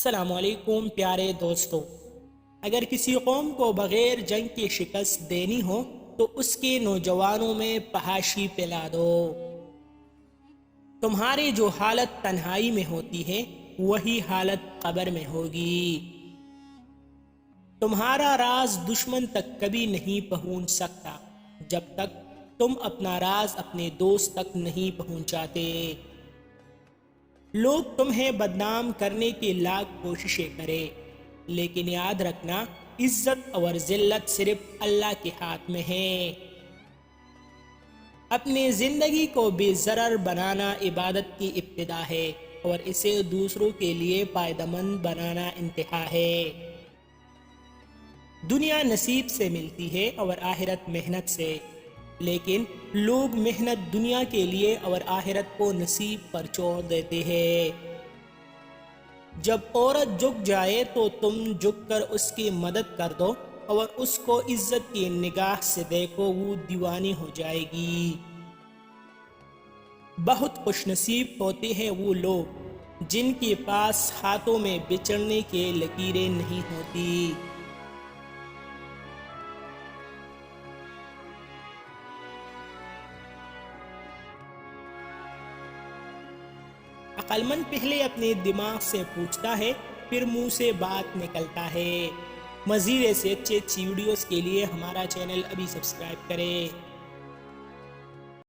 السلام علیکم پیارے دوستو، اگر کسی قوم کو بغیر جنگ کی شکست دینی ہو تو اس کے نوجوانوں میں فحاشی پلا دو۔ تمہاری جو حالت تنہائی میں ہوتی ہے وہی حالت قبر میں ہوگی۔ تمہارا راز دشمن تک کبھی نہیں پہنچ سکتا جب تک تم اپنا راز اپنے دوست تک نہیں پہنچاتے۔ لوگ تمہیں بدنام کرنے کی لاکھ کوششیں کریں، لیکن یاد رکھنا عزت اور ذلت صرف اللہ کے ہاتھ میں ہے۔ اپنی زندگی کو بے ضرر بنانا عبادت کی ابتدا ہے اور اسے دوسروں کے لیے فائدہ مند بنانا انتہا ہے۔ دنیا نصیب سے ملتی ہے اور آخرت محنت سے، لیکن لوگ محنت دنیا کے لیے اور آخرت کو نصیب پر چھوڑ دیتے ہیں۔ جب عورت جھک جائے تو تم جھک کر اس کی مدد کر دو اور اس کو عزت کی نگاہ سے دیکھو، وہ دیوانی ہو جائے گی۔ بہت خوش نصیب ہوتے ہیں وہ لوگ جن کے پاس ہاتھوں میں بچھڑنے کے لکیریں نہیں ہوتی۔ عقل مند پہلے اپنے دماغ سے پوچھتا ہے، پھر منہ سے بات نکلتا ہے۔ مزید ایسے اچھی ویڈیوز کے لیے ہمارا چینل ابھی سبسکرائب کریں۔